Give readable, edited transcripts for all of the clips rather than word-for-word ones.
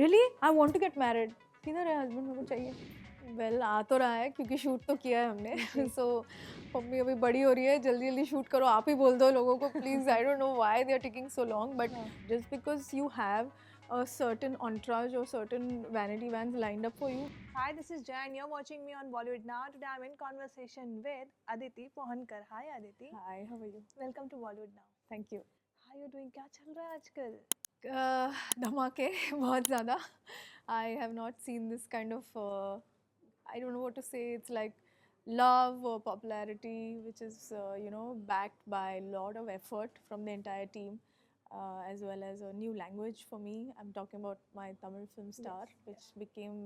Really I want to get married, किधर है husband, मेरे को चाहिए। वेल आ तो रहा है क्योंकि शूट तो किया है हमने जी। सो मम्मी अभी बड़ी हो रही है, जल्दी जल्दी शूट करो, आप ही बोल दो लोगों को please. I don't know why they are taking so long, but हाँ। Just because you have a certain entourage or certain vanity vans lined up for you. Hi, this is Jay and you're watching me on Bollywood Now. Today I'm in conversation with Aditi Pohankar. Hi Aditi. Hi, how are you? Welcome to Bollywood Now. Thank you. How you doing? क्या चल रहा है आजकल? धमाके बहुत ज़्यादा. I have not seen this kind of I don't know what to say. It's like love or popularity, which is backed by a lot of effort from the entire team, as well as a new language for me. I'm talking about my Tamil film Star, which became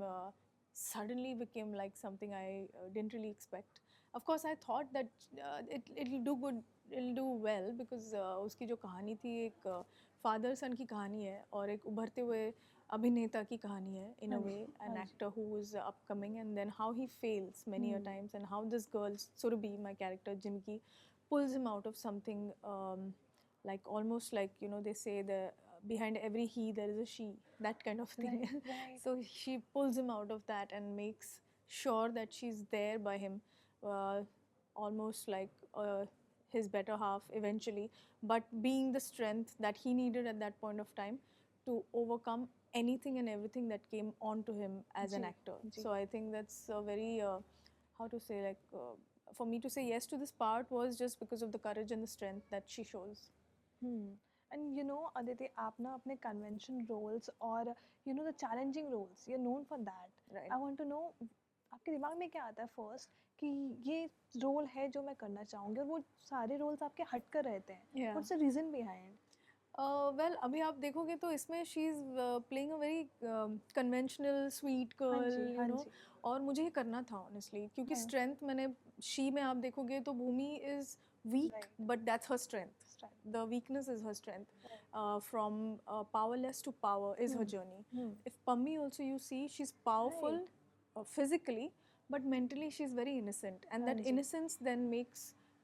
suddenly became like something I didn't really expect. Of course, I thought that it'll do good, it'll do well because उसकी जो कहानी थी एक father सन की कहानी है और एक उभरते हुए अभिनेता की कहानी है in a way, an actor who is upcoming, and then how he fails many a times, and how this girl Surabhi, my character Jimki, pulls him out of something, like almost like they say the behind every he there is a she, that kind of thing. Right. So she pulls him out of that and makes sure that she's there by him, uh, almost like his better half eventually, but being the strength that he needed at that point of time to overcome anything and everything that came onto him as an actor. So I think that's a very how to say, like for me to say yes to this part was just because of the courage and the strength that she shows. And Aditi, आप ना अपने convention roles और the challenging roles, you're known for that. Right. I want to know आपके दिमाग में क्या आता है first कि ये रोल है जो मैं करना चाहूँगी और वो सारे रोल्स आपके हट कर रहते हैं. Yeah. What's the reason behind? Well अभी आप देखोगे तो इसमें she is playing a very conventional sweet girl, हाँ जी. और मुझे ये करना था ऑनेस्टली, क्योंकि हाँ. स्ट्रेंथ मैंने शी में आप देखोगे तो Bhumi is weak, Right. But that's her strength. Strength. The weakness is her strength. From powerless to power is her journey. If Pammi also you see, she's powerful physically, but mentally she's very innocent, and that innocence then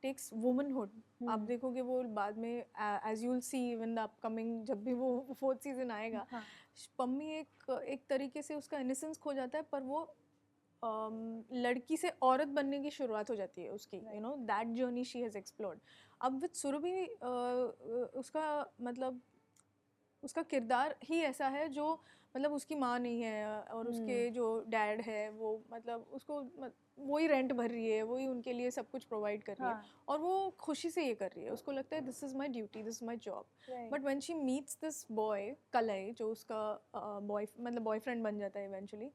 takes womanhood. आप देखोगे वो बाद में as you'll see even the upcoming, जब भी वो fourth season आएगा, पम्मी एक तरीके से उसका innocence खो जाता है, पर वो लड़की से औरत बनने की शुरुआत हो जाती है उसकी. That journey she has explored. अब विद सुरभि उसका मतलब उसका किरदार ही ऐसा है जो मतलब उसकी माँ नहीं है, और उसके जो डैड है वो मतलब उसको वो ही रेंट भर रही है, वो ही उनके लिए सब कुछ प्रोवाइड कर रही है, और वो खुशी से ये कर रही है. उसको लगता है this is my duty, this is my job. But when she meets this boy Kalai, जो उसका बॉयफ्रेंड बन जाता है इवेंचुअली,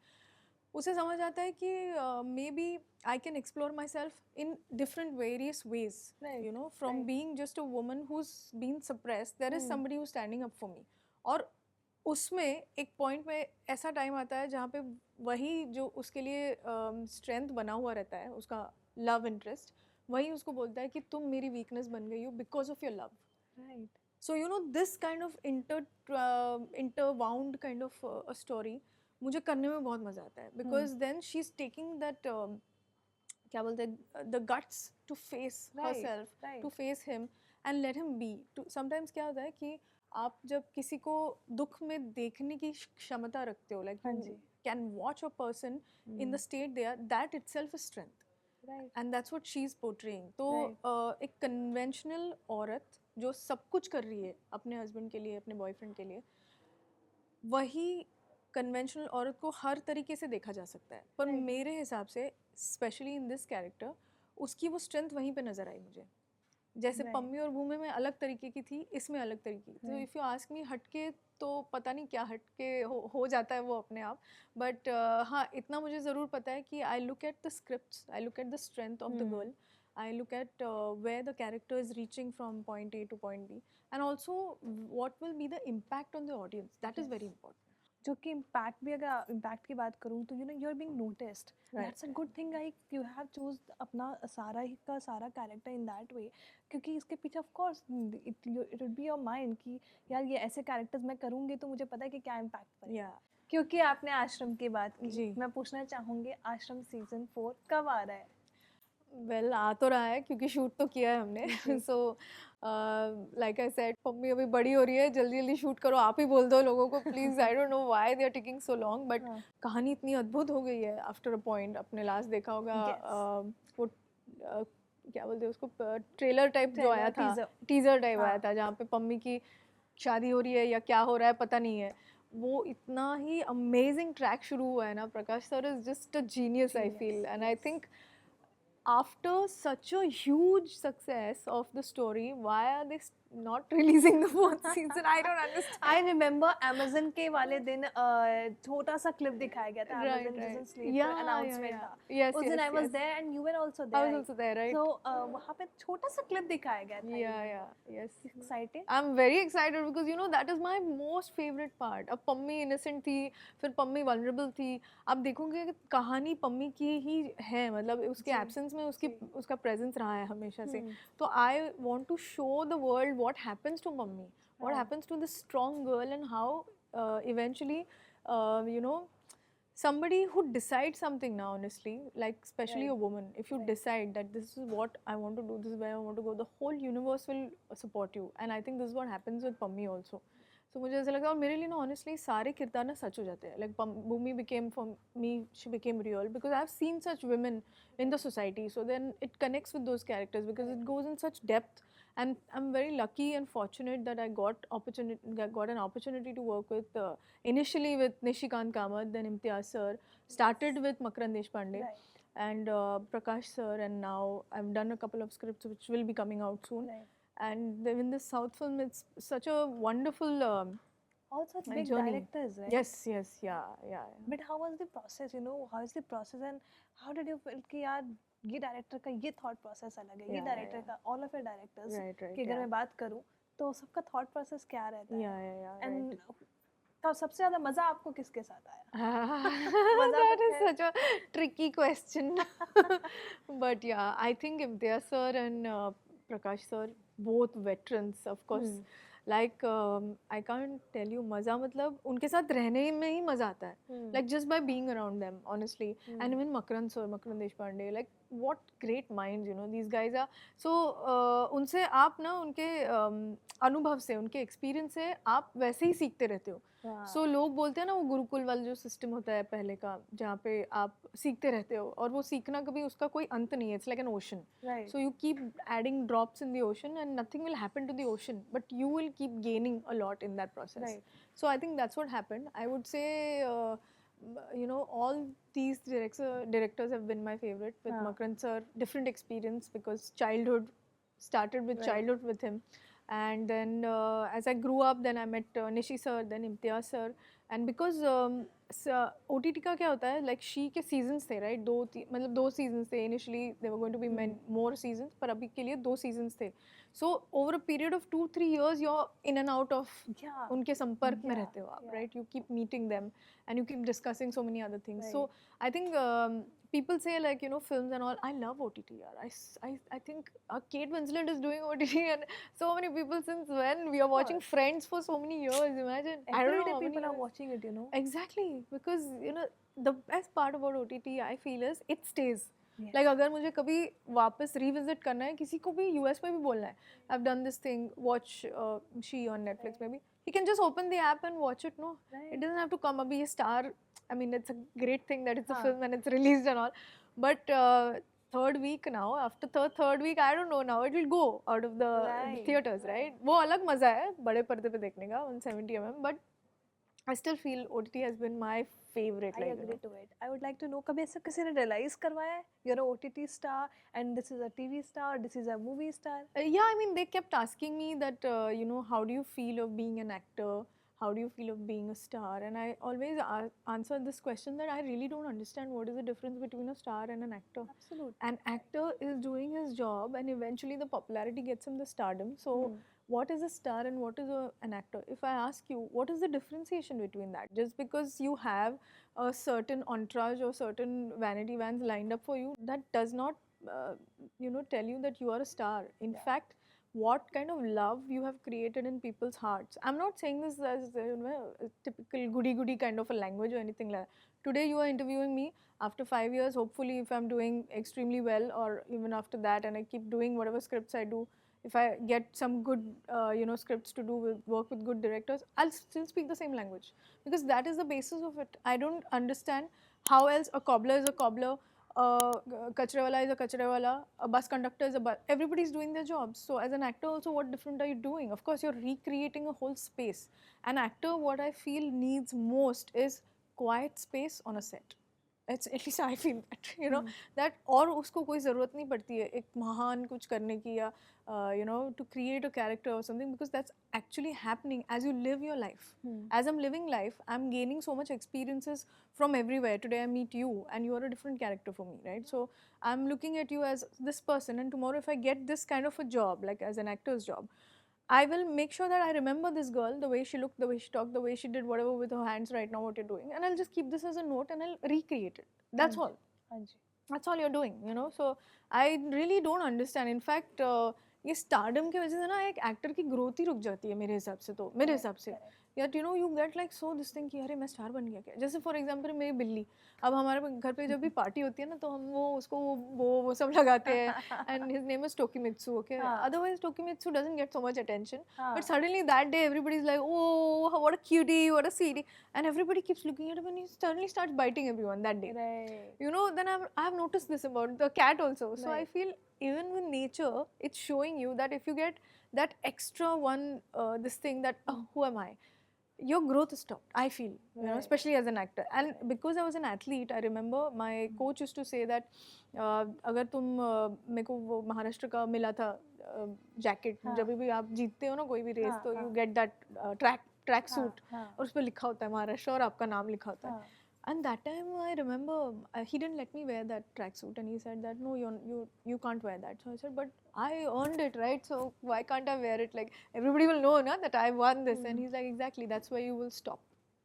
उसे समझ आता है कि maybe I can explore myself in different various ways. From being just a woman who is been suppressed, there is somebody who standing up for me. और उसमें एक पॉइंट में ऐसा टाइम आता है जहाँ पे वही जो उसके लिए स्ट्रेंथ बना हुआ रहता है, उसका लव इंटरेस्ट, वही उसको बोलता है कि तुम मेरी वीकनेस बन गई हो because of your love. Right. So this kind of interwound kind of a story मुझे करने में बहुत मज़ा आता है, because then she's taking that क्या बोलते हैं, the guts to face herself, to face him and let him be. Sometimes क्या होता है कि आप जब किसी को दुख में देखने की क्षमता रखते हो, like you can watch a person in the state they are, that itself is strength. Right. And that's what she is portraying. तो एक कन्वेंशनल औरत जो सब कुछ कर रही है अपने हस्बैंड के लिए, अपने बॉयफ्रेंड के लिए, वही कन्वेंशनल औरत को हर तरीके से देखा जा सकता है, पर मेरे हिसाब से स्पेशली इन दिस कैरेक्टर उसकी वो स्ट्रेंथ वहीं पे नज़र आई मुझे. जैसे पम्मी और भूमि में अलग तरीके की थी, इसमें अलग तरीके की. तो इफ़ यू आस्क मी हटके, तो पता नहीं क्या हटके हो जाता है वो अपने आप, बट हाँ इतना मुझे ज़रूर पता है कि I look at the scripts, I look at the strength of the girl, I look at where the character is reaching from point A to point B, and also what will be the impact on the audience. That is very important. जो कि impact भी, अगर impact की बात करूँ तो you are being noticed. That's a good thing. Like you have chose अपना सारा ही का सारा कैरेक्टर इन दैट वे, क्योंकि इसके पीछे of course it would be your mind कि यार ये ऐसे कैरेक्टर्स मैं करूँगी तो मुझे पता है कि क्या इम्पैक्ट पड़ेगा. क्योंकि आपने आश्रम की बात की, मैं पूछना चाहूँगी आश्रम सीजन 4 कब आ रहा है? वेल आ तो रहा है क्योंकि शूट तो किया है हमने so like I said Pammi अभी बड़ी हो रही है जल्दी जल्दी शूट करो आप ही बोल दो लोगों को please I don't know why they are taking so long but कहानी इतनी अद्भुत हो गई है आफ्टर अ पॉइंट अपने लास्ट देखा होगा वो क्या बोलते हैं उसको ट्रेलर टाइप जो आया था टीजर टाइप आया था जहाँ पे पम्मी की शादी हो रही है या क्या हो रहा है पता नहीं है वो इतना ही अमेजिंग ट्रैक शुरू हुआ है ना Prakash sir is just a genius I feel and I think after such a huge success of the story, why are they not releasing the fourth season? I don't understand. I remember Amazon के वाले दिन छोटा सा clip दिखाया गया था Amazon doesn't sleep announcement था. Yes, उस दिन I was there and you were also there. I was also there, right? So वहाँ पे छोटा सा clip दिखाया गया था. Yes. Excited? I'm very excited because you know that is my most favorite part. अब पम्मी innocent थी, फिर पम्मी vulnerable थी. आप देखोगे कि कहानी पम्मी की ही है मतलब उसके absence में उसका presence रहा है हमेशा से. तो I want to show the world what happens to mummy, what happens to this strong girl and how eventually you know somebody who decides something now honestly like especially a woman if you decide that this is what I want to do, this is where I want to go, the whole universe will support you and I think this is what happens with Pammi also. So मुझे ऐसा लगा और मेरे लिए ना honestly सारे किरदार ना सच हो जाते हैं like Bhumi became for me she became real because I've seen such women in the society so then it connects with those characters because it goes in such depth and I'm very lucky and fortunate that I got an opportunity to work with initially with Nishikant Kamath then Imtiaz sir started with Makarand Deshpande and Prakash sir and now I've done a couple of scripts which will be coming out soon and in this South film it's such a wonderful also big journey. directors right yes yeah but how was the process you know how is the process and how did you feel कि यार ये director का ये thought process अलग है ये director का all of your directors की अगर मैं बात करूं तो सबका थॉट प्रोसेस क्या रहता है एंड तो सबसे ज्यादा मजा आपको किसके साथ आया that is such a tricky question but yeah I think Imtiaz sir and Prakash sir both veterans of course like I can't tell you मज़ा मतलब उनके साथ रहने में ही मज़ा आता है like just by being around them honestly and even Makarand sir Makarand Deshpande like what great minds you know these guys are so उनसे आप ना उनके अनुभव से उनके एक्सपीरियंस से आप वैसे ही सीखते रहते हो सो लोग बोलते हैं ना वो गुरुकुल वाला जो सिस्टम होता है पहले का जहाँ पे आप सीखते रहते हो और वो सीखना कभी उसका कोई अंत नहीं है it's like an ocean so you keep adding drops in the ocean and nothing will happen to the ocean but you will keep gaining a lot in that process so I think that's what happened I would say you know all these directors have been my favorite with Makarand sir different experience because childhood started with childhood with him and then as I grew up then I met Nishi sir then Imtiaz sir and because OTT का क्या होता है like she के seasons थे right मतलब 2 seasons थे initially there were going to be more seasons पर अभी के लिए 2 seasons थे so over a period of 2-3 years you're in and out of उनके संपर्क में रहते हो आप right you keep meeting them and you keep discussing so many other things so I think people say like you know films and all I love OTT yaar. I think Kate Winslet is doing OTT and so many people since when we are watching Friends for so many years imagine I don't know how people many are watching it you know exactly because you know the best part about OTT I feel is it stays like अगर मुझे कभी वापस revisit करना है किसी को भी US में भी बोलना है I've done this thing watch She on Netflix maybe he can just open the app and watch it no it doesn't have to come abhi star I mean it's a great thing that it's a film and it's released and all but third week now after third week I don't know now it will go out of the theaters right वो अलग मजा है बड़े पर्दे पे देखने का 170mm but I still feel OTT has been my favorite. I agree to it. I would like to know कभी ऐसा किसी ने realize करवाया है you're a OTT star and this is a TV star, this is a movie star? Yeah, I mean they kept asking me that you know how do you feel of being an actor? How do you feel of being a star? And I always answered this question that I really don't understand what is the difference between a star and an actor. Absolutely. An actor is doing his job and eventually the popularity gets him the stardom. So what is a star and what is an actor? If I ask you, what is the differentiation between that? Just because you have a certain entourage or certain vanity vans lined up for you, that does not, you know, tell you that you are a star. In fact, what kind of love you have created in people's hearts. I'm not saying this as a typical goody kind of a language or anything like that. Today you are interviewing me. After 5 years, hopefully, if I'm doing extremely well, or even after that, and I keep doing whatever scripts I do, if I get some good, scripts to do with work with good directors, I'll still speak the same language, because that is the basis of it. I don't understand how else a cobbler is a cobbler, kachre is a kachre a bus conductor is a bus. Everybody's doing their jobs. So as an actor also, what different are you doing? Of course, you're recreating a whole space. An actor, what I feel needs most is quiet space on a set. It's at least I feel that, that और उसको कोई ज़रूरत नहीं पड़ती है एक महान कुछ करने की या to create a character or something, because that's actually happening as you live your life. As I'm living life, I'm gaining so much experiences from everywhere. Today I meet you and you are a different character for me, right? So I'm looking at you as this person, and tomorrow if I get this kind of a job, like as an actor's job, I will make sure that I remember this girl, the way she looked, the way she talked, the way she did whatever with her hands right now, what you're doing. And I'll just keep this as a note and I'll recreate it. That's all. That's all you're doing, So I really don't understand. In fact, ये stardom की वजह से ना एक actor की growth ही रुक जाती है मेरे हिसाब से तो मेरे हिसाब से यार you get like so this thing कि अरे मैं स्टार बन गया क्या. जैसे for example मेरी बिल्ली, अब हमारे घर पे जब भी पार्टी होती है ना तो हम उसको वो सब लगाते हैं and his name is Tokimitsu, okay. Otherwise Tokimitsu doesn't get so much attention, but suddenly that day everybody's like, oh what a cutie, what a sweetie, and everybody keeps looking at him and he suddenly starts biting everyone that day. Then I have noticed this about the cat also. So I feel even with nature, it's showing you that if you get that extra one, this thing that, who am I? Your growth is stopped, I feel, especially as an actor. And because I was an athlete, I remember my coach used to say that, अगर तुम मेरे को वो महाराष्ट्र का मिला था jacket, जब भी आप जीतते हो ना कोई भी रेस, तो you get that track suit, और उस पर लिखा होता है महाराष्ट्र और आपका नाम लिखा होता है. And that time I remember he didn't let me wear that tracksuit, and he said that no, you can't wear that. So I said, but I earned it, right? So why can't I wear it? Like everybody will know, na, that I won this. And he's like, exactly, that's why you will stop.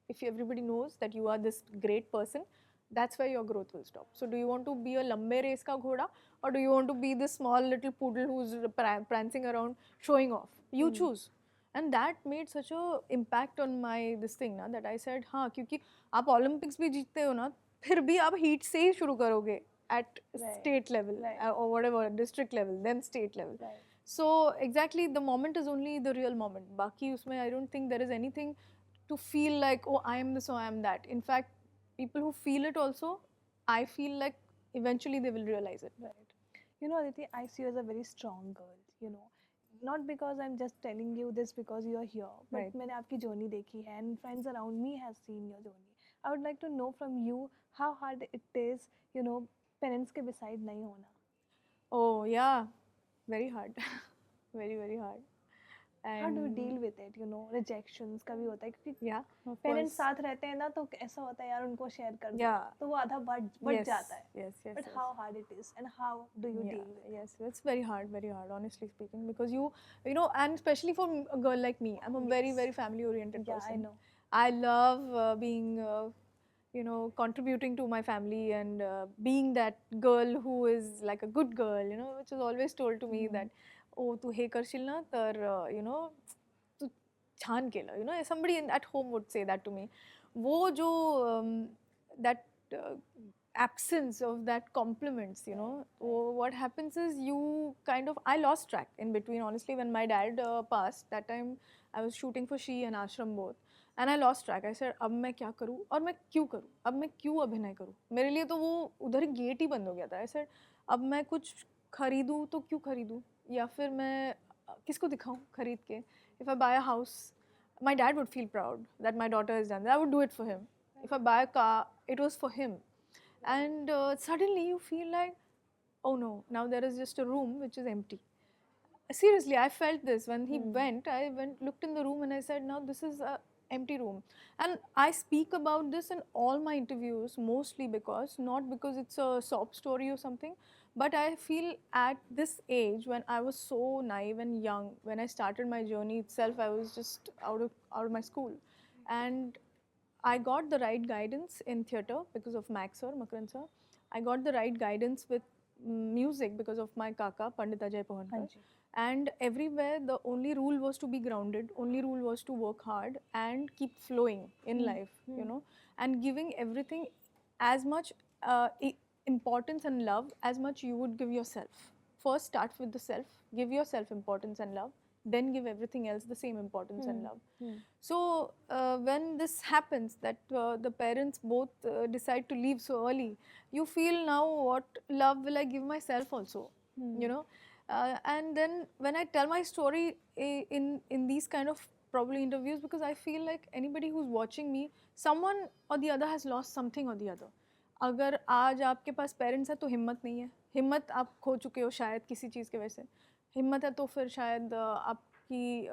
If everybody knows that you are this great person, that's why your growth will stop. So do you want to be a lambe race ka ghoda, or do you want to be this small little poodle who's prancing around showing off? You choose. And that made such a impact on my this thing ना, that I said हाँ, क्योंकि आप Olympics भी जीतते हो ना, फिर भी आप heat से ही शुरू करोगे at state level or whatever, district level, then state level. So exactly, the moment is only the real moment. बाकी उसमें I don't think there is anything to feel like, oh, I am this or I am that. In fact, people who feel it also, I feel like eventually they will realize it. Aditi, I see you as a very strong girl, not because I'm just telling you this because you're here, but मैंने आपकी journey देखी है, and friends around me have seen your journey. I would like to know from you how hard it is, parents के beside नहीं होना. Oh yeah, very hard, very hard. And how do you deal with it? Rejections का भी होता है क्योंकि parents साथ रहते हैं ना तो ऐसा होता है यार उनको share कर दो तो वो आधा बढ़ जाता है. Yes. But how hard it is and how do you deal with it? Yes, it's very hard, honestly speaking, because you know, and especially for a girl like me, I'm a very, very family oriented person. I know. I love being contributing to my family and being that girl who is like a good girl, which is always told to me that, oh, तू हे करशील ना तर तू छान केलं, somebody at home would say that to me. वो जो that absence of that compliments, what happens is you kind of, I lost track in between, honestly. When my dad passed, that time I was shooting for She and Ashram both, and I lost track. I said, अब मैं क्या करूँ और मैं क्यों करूँ, अब मैं क्यों अभिनय करूँ. मेरे लिए तो वो उधर गेट ही बंद हो गया था. I said, अब मैं कुछ खरीदूँ तो क्यों खरीदूँ, या फिर मैं किसको दिखाऊँ खरीद के. If I buy a house, my dad would feel proud that my daughter has done that. I would do it for him. If I buy a car, it was for him. And suddenly you feel like, oh no, now there is just a room which is empty. Seriously, I felt this when he went. I looked in the room and I said, now this is a empty room. And I speak about this in all my interviews, mostly not because it's a sob story or something, but I feel at this age, when I was so naive and young, when I started my journey itself, I was just out of my school. And I got the right guidance in theatre because of Max sir, Makaran sir. I got the right guidance with music because of my kaka, Pandit Ajay Pohankar. and everywhere the only rule was to be grounded, only rule was to work hard and keep flowing in life, you know, and giving everything as much importance and love as much you would give yourself. First start with the self, give yourself importance and love, then give everything else the same importance and love. So when this happens, that the parents both decide to leave so early, you feel now what love will I give myself also, you know. And then when I tell my story in these kind of probably interviews, because I feel like anybody who's watching me, someone or the other has lost something or the other. अगर आज आपके पास parents है तो हिम्मत नहीं है, हिम्मत आप खो चुके हो शायद किसी चीज़ की वजह से, हिम्मत है तो फिर शायद आपकी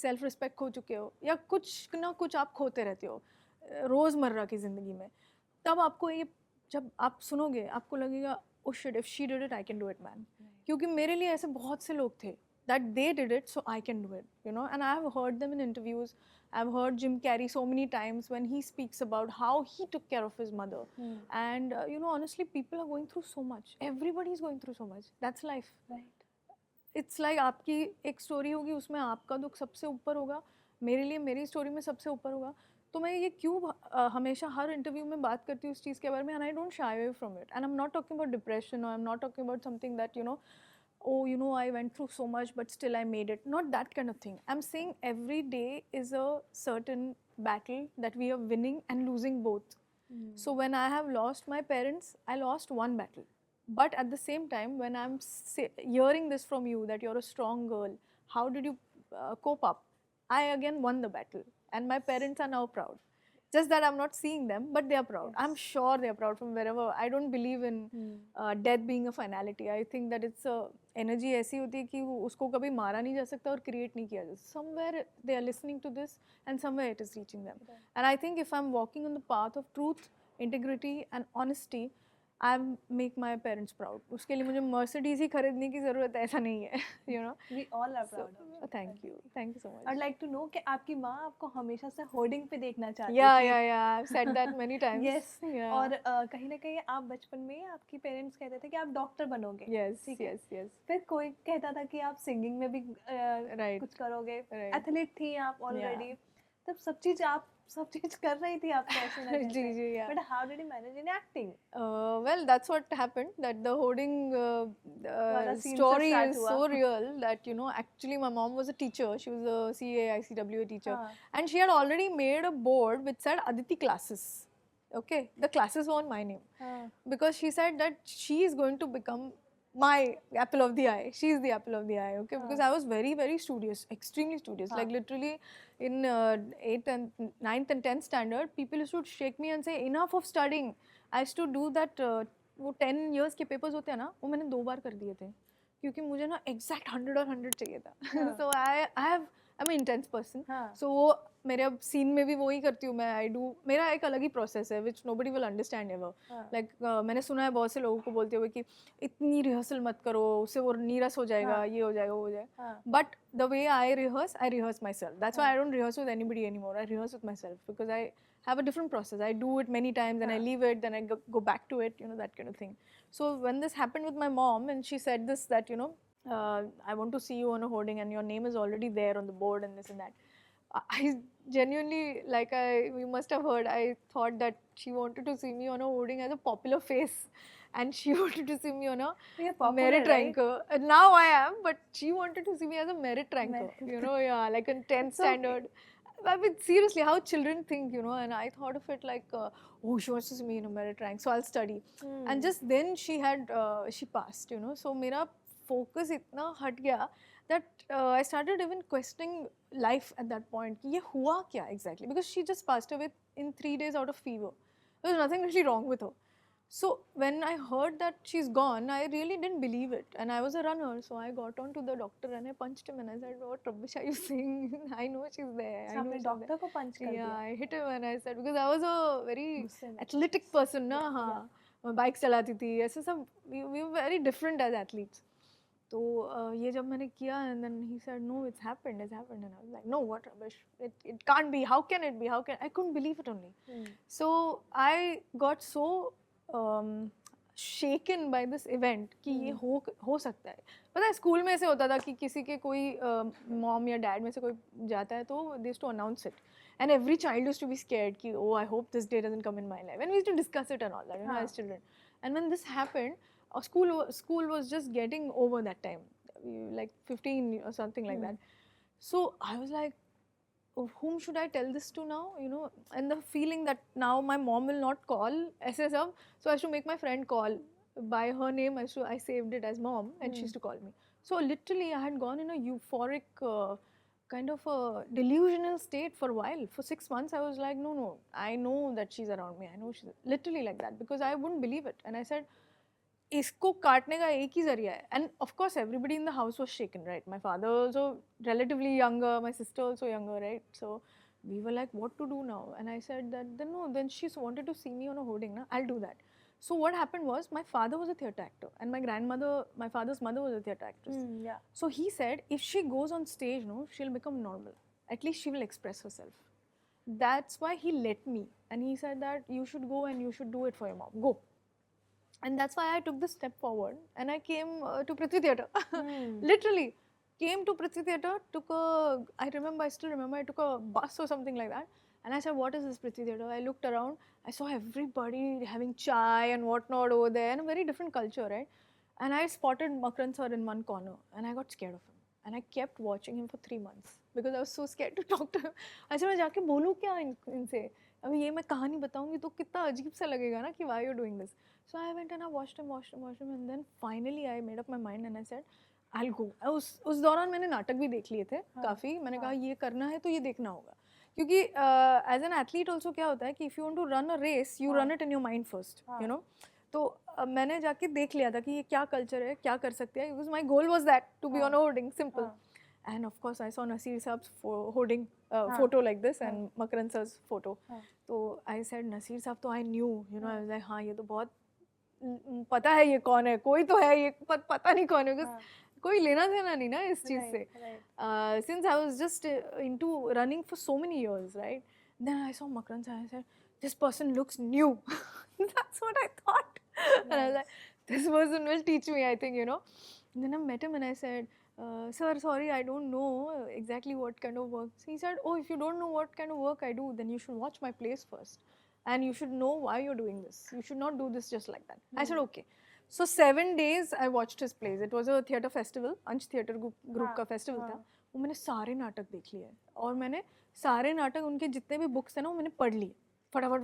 सेल्फ रिस्पेक्ट खो चुके हो, या कुछ ना कुछ आप खोते रहते हो रोज़मर्रा की ज़िंदगी में. तब आपको ये जब आप सुनोगे आपको लगेगा oh shit, if she did it I can do it man. क्योंकि मेरे लिए ऐसे बहुत से लोग थे that they did it so I can do it, you know. And I have heard them in interviews. I've heard Jim Carrey so many times when he speaks about how he took care of his mother. And you know, honestly, people are going through so much. Everybody is going through so much. That's life. Right. It's like आपकी एक story होगी, उसमें आपका दुख सबसे ऊपर होगा, मेरे लिए मेरी स्टोरी में सबसे ऊपर होगा. तो मैं ये क्यों हमेशा हर इंटरव्यू में बात करती हूँ उस चीज़ के बारे में, and I don't shy away from it. And I'm not talking about depression, or I'm not talking about something that, you know, oh, you know, I went through so much but still I made it. Not that kind of thing. I'm saying every day is a certain battle that we are winning and losing both. So when I have lost my parents, I lost one battle. But at the same time, when I'm hearing this from you, that you're a strong girl, how did you cope up? I again won the battle, and my parents are now proud. Just that I'm not seeing them, but they are proud. I'm sure they are proud from wherever. I don't believe in death being a finality. I think that it's a energy ऐसी होती है कि उसको कभी मारा नहीं जा सकता और create नहीं किया जा सकता. Somewhere they are listening to this, and somewhere it is reaching them. And I think if I'm walking on the path of truth, integrity, and honesty, I make my parents proud. उसके लिए मुझे Mercedes ही खरीदने की ज़रूरत है ऐसा नहीं है, you know. We all are proud of you. Thank you so much. I'd like to know कि आपकी माँ आपको हमेशा से होर्डिंग पे देखना चाहती Yeah, I've said that many times. Yes. Yeah. और कहीं ना कहीं आप बचपन में आपकी पेरेंट्स कहते थे कि आप डॉक्टर बनोगे. Yes. फिर कोई कहता था कि आप सिंगिंग में भी Right. कुछ करोगे. Right. एथलीट थी आप ऑलरेडी. तब सब चीज कर रही थी आप कैसे ना कैसे. Yeah. But how did you manage in acting? Well, that's what happened. That the hoarding scene story से start is हुआ. so real that, you know, actually my mom was a teacher. She was a CA ICWA teacher, हाँ. and she had already made a board which said Aditi classes. Okay, the classes were on my name, because she said that she is going to become my apple of the eye. She is the apple of the eye. Okay, because I was very, very studious, extremely studious. Like literally in 8th and 9th and 10th standard, people used to shake me and say, enough of studying. I used to do that. वो 10 years के papers होते हैं ना, वो मैंने 2 बार कर दिए थे, क्योंकि मुझे ना exact 100 और 100 चाहिए था. So I'm an intense person. So वो मेरे अब सीन में भी वही करती हूँ मैं. मेरा एक अलग ही प्रोसेस है which nobody will understand ever. Like मैंने सुना है बहुत से लोगों को बोलते हुए कि इतनी रिहर्सल मत करो, उससे वो नीरस हो जाएगा, ये हो जाएगा, वो हो जाएगा. But the way I rehearse myself. That's why I don't rehearse with anybody anymore. I rehearse with myself because I have a different process. I do it many times and I leave it, then I go back to it, you know, that kind of thing. So when this happened with my mom and she said this, that, you know, I want to see you on a hoarding and your name is already there on the board and this and that. I genuinely, like you must have heard, I thought that she wanted to see me on a hoarding as a popular face, and she wanted to see me on a merit ranker. Now I am, but she wanted to see me as a merit ranker. You know, yeah, like in 10th standard. I mean, seriously, how children think, you know, and I thought of it like, oh, she wants to see me in a merit rank, so I'll study. And just then she passed, you know, so मेरा focus इतना हट गया that I started even questioning life at that point. कि ये हुआ क्या exactly? Because she just passed away in 3 days out of fever. There was nothing really wrong with her. So when I heard that she's gone, I really didn't believe it. And I was a runner, so I got on to the doctor and I punched him and I said, what rubbish are you saying? I know she's there. I know she's doctor there. को punch कर Yeah, दिया. I hit him and I said, because I was a very athletic person, ना, हाँ. मैं bike चलाती थी, ऐसे सब, we were very different as athletes. तो ये जब मैंने किया, and then he said, no, it's happened, and I was like, no, what rubbish, it can't be, how can it be, I couldn't believe it only. So I got so shaken by this event कि ये हो सकता है. पता है school में ऐसे होता था कि किसी के कोई मॉम या डैड में से कोई जाता है तो they used to announce it and every child used to be scared कि oh I hope this day doesn't come in my life and we used to discuss it and all that, you know, as children. And when this happened, our school was just getting over that time, like 15 or something like that. So I was like, oh, whom should I tell this to now, you know, and the feeling that now my mom will not call SSM, so I used to make my friend call by her name. I saved it as mom and she used to call me. So literally I had gone in a euphoric kind of a delusional state for a while. For 6 months I was like, no, I know that she's around me, I know she's literally like that, because I wouldn't believe it. And I said, इसको काटने का एक ही जरिया है. And of course everybody in the house was shaken, right? My father also relatively younger, my sister also younger, right? So we were like, what to do now? And I said that then she's wanted to see me on a hoarding, na? I'll do that. So what happened was, my father was a theatre actor and my father's mother was a theatre actress. So he said, if she goes on stage, no, she'll become normal. At least she will express herself. That's why he let me, and he said that you should go and you should do it for your mom. Go. And that's why I took this step forward and I came to Prithvi Theatre. Literally came to Prithvi Theatre, I still remember, I took a bus or something like that. And I said, what is this Prithvi Theatre? I looked around, I saw everybody having chai and whatnot over there, and a very different culture, right? And I spotted Makran sir in one corner and I got scared of him. And I kept watching him for 3 months because I was so scared to talk to him. I said, मैं जाके बोलूँ क्या इनसे? अभी ये मैं कहानी बताऊंगी तो कितना अजीब सा लगेगा ना कि why you doing this? So I went and I watched him, and then finally I made up my mind and I said, I'll go. उस दौरान मैंने नाटक भी देख लिए थे काफ़ी. मैंने कहा ये करना है तो ये देखना होगा, क्योंकि as an athlete also क्या होता है कि if you want to run a race, you run it in your mind first, you know. तो मैंने जाके देख लिया था कि ये क्या कल्चर है, क्या कर सकते हैं, because my goal was that to be on a hoarding, simple. And of course I saw Nasir Saab's hoarding photo like this and Makaran sir's photo. So I said Nasir Saab, तो I knew, you know, I was like हाँ ये तो बहुत पता है ये कौन है, कोई तो है ये, पता नहीं कौन है, because कोई लेना देना नहीं ना इस चीज़ से. Since I was just into running for so many years, right? Then I saw Makaran sir, I said, this person looks new. That's what I thought. And I was like, this person will teach me, I think, you know. And then I met him and I said, sir, sorry, I don't know exactly what kind of work. So he said, oh, if you don't know what kind of work I do, then you should watch my plays first. And you should know why you're doing this. You should not do this just like that. I said, okay. So 7 days I watched his plays. It was a theatre festival, Ansh Theatre Group का festival था. वो मैंने सारे नाटक देख लिए और मैंने सारे नाटक उनके जितने भी books थे ना वो मैंने पढ़ लिए फटाफट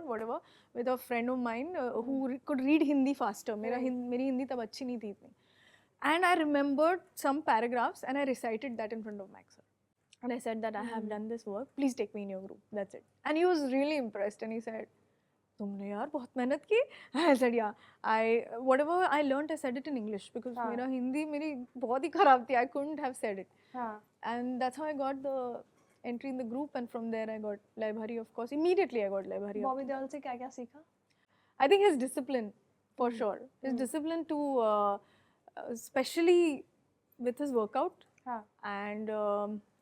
whatever, with a friend of mine who could read Hindi faster. मेरी हिंदी तब अच्छी नहीं थी इतनी. And I remembered some paragraphs and I recited that in front of Max sir. And I said that I have done this work, please take me in your group, that's it. And he was really impressed and he said, तुमने यार बहुत मेहनत की. I said, yeah, whatever I learnt I said it in English because मेरा हिंदी मेरी बहुत ही खराब थी. I couldn't have said it. And that's how I got the entry in the group, and from there I got Lay Bhari, of course. Immediately I got Lay Bhari. Bobby Deol से क्या-क्या सीखा? I think his discipline, for sure. His discipline to, especially with his workout and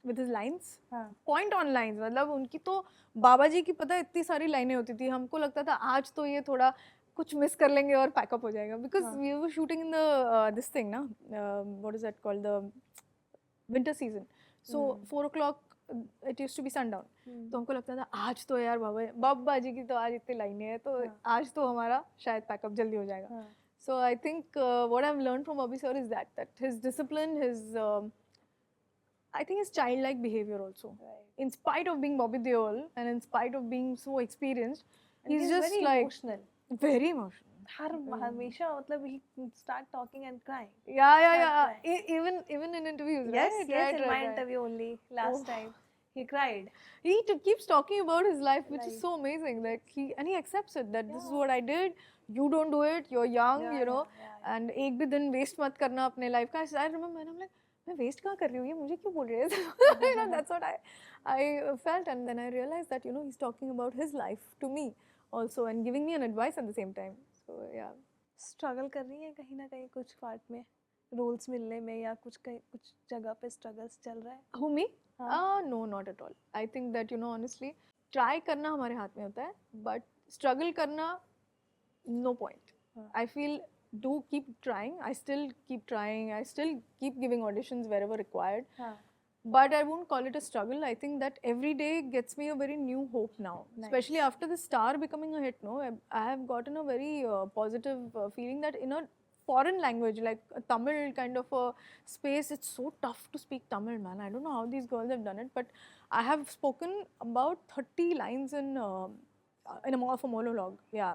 with his lines. Point on lines. मतलब उनकी तो बाबा जी की पता है इतनी सारी लाइनें होती थी. हमको लगता था आज तो ये थोड़ा कुछ मिस कर लेंगे और पैकअप हो जाएगा. Because we were shooting in the this thing ना, what is that called, the winter season. So 4 o'clock it used to be sundown. तो हमको लगता था आज तो यार बाबा जी की तो आज इतनी लाइनें हैं तो आज तो हमारा शायद पैकअप जल्दी हो जाएगा. So I think what I've learned from Bobby sir is that his discipline, I think his childlike behavior also. In spite of being Bobby Deol and in spite of being so experienced, he's just very like emotional. Very emotional. हमेशा मतलब he start talking and crying. Yeah. Even in interviews, Yes, right? yes, Right, in my right. interview only last time he cried. He keeps talking about his life, which is so amazing. Like he accepts it that this is what I did. You don't do it. You're young, you know. And एक भी दिन waste मत करना अपने life का. I remember and I'm like, मैं waste कहाँ कर रही हूँ? ये मुझे क्यों बोल रही है? You know, that's what I felt, and then I realized that, you know, he's talking about his life to me also and giving me an advice at the same time. So yeah. Struggle कर रही है कहीं ना कहीं कुछ part में roles मिलने में या कुछ जगह पे struggles चल रहा है? Who, me? No, not at all. I think that, you know, honestly, try करना हमारे हाथ में होता है, but struggle करना, no point. I feel do keep trying. I still keep trying. I still keep giving auditions wherever required. But I won't call it a struggle. I think that every day gets me a very new hope now. Especially after the Star becoming a hit, no, I have gotten a very positive feeling that in a foreign language like a Tamil kind of a space, it's so tough to speak Tamil, man. I don't know how these girls have done it, but I have spoken about 30 lines in of a monologue. Yeah.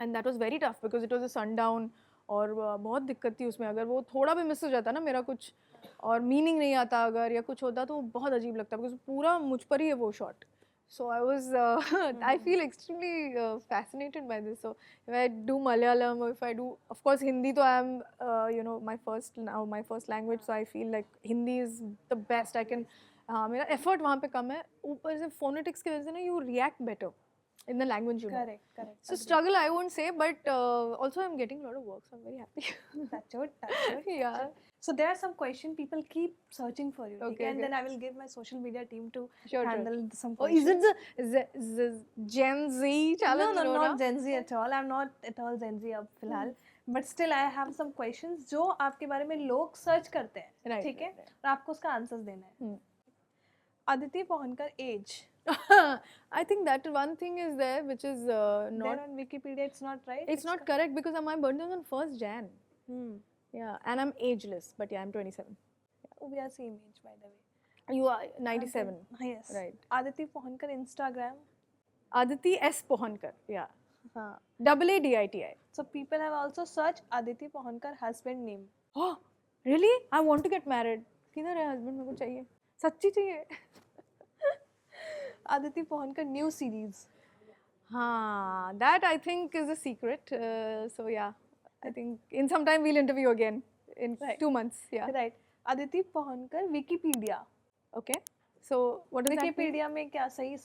And that was very tough because it was a sundown और बहुत दिक्कत थी उसमें. अगर वो थोड़ा भी miss हो जाता ना मेरा कुछ और मीनिंग नहीं आता अगर या कुछ होता तो बहुत अजीब लगता बिकॉज पूरा मुझ पर ही है वो shot. So I was, I feel extremely fascinated by this. So if I do Malayalam or if I do, of course Hindi तो I am, you know, my first language. So I feel like Hindi is the best. I can, मेरा effort वहाँ पे कम है. ऊपर से phonetics की वजह से ना you react better in the language you know. Correct. So struggle I won't say, but also I'm getting a lot of work, so I'm very happy. That's good. Yeah. So there are some questions people keep searching for you. Okay, and okay. then I will give my social media team to Sure. handle some Oh, questions. is it the Gen Z challenge? No, Rona? not Gen Z at all. I'm not at all Gen Z अब फिलहाल. But still I have some questions जो आपके बारे में लोग search करते हैं. Right, ठीक है? right. और आपको उसका आंसर्स देना है. Aditi Pohankar age. I think that one thing is there which is not. There on Wikipedia it's not right. It's not correct because my birthday is on 1st Jan. Yeah, and I'm ageless, but yeah, I'm 27. We are same age by the way. You are 97. Yes. Right. Aditi Pohankar Instagram. Aditi S Pohankar. Yeah. हाँ. AADITI. So people have also searched Aditi Pohankar husband name. Oh, really? I want to get married. किधर है husband? मेरे को चाहिए. सच्ची चाहिए. Aditi Pohankar new series. हाँ, that I think is a secret. So yeah, I think in some time we'll interview again in 2 months. Yeah. Right. Aditi Pohankar Wikipedia. Okay. So what does that mean? Wikipedia में क्या सही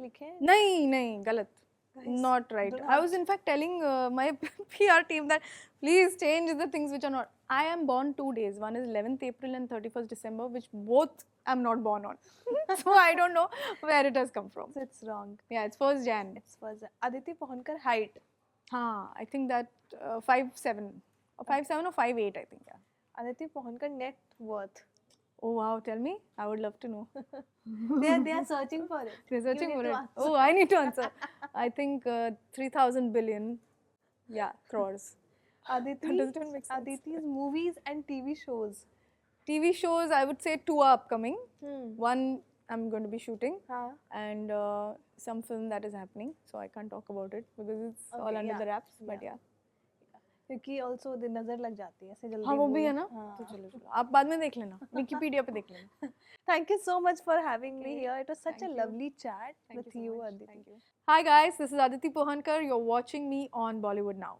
लिखे हैं? नहीं, गलत. Not right. I was in fact telling my PR team that please change the things which are not. I am born 2 days. One is 11th April and 31st December, which both I'm not born on. So I don't know where it has come from. So it's wrong. Yeah, it's 1st Jan. It's first. Aditi Pohankar height. I think that 5'7", or 5'7" or 5'8", I think. Yeah. Aditi Pohankar net worth. Oh wow, tell me. I would love to know. They are searching for it. They're searching You for need it. to answer. Oh, I need to answer. I think 3,000 billion. Yeah, crores. Aditi. Does it even make sense? Aditi's movies and TV shows. TV shows, I would say 2 are upcoming. One I'm going to be shooting, and some film that is happening. So I can't talk about it because it's all under the wraps. But yeah. क्योंकि also नजर लग जाती है ऐसे जल्दी. हाँ वो भी है ना. तो चलो आप बाद में देख लेना. Wikipedia पे देख लेना. Thank you so much for having me here. It was such a lovely chat with you, Aditi. Thank you. Hi guys, this is Aditi Pohankar. You're watching me on Bollywood Now.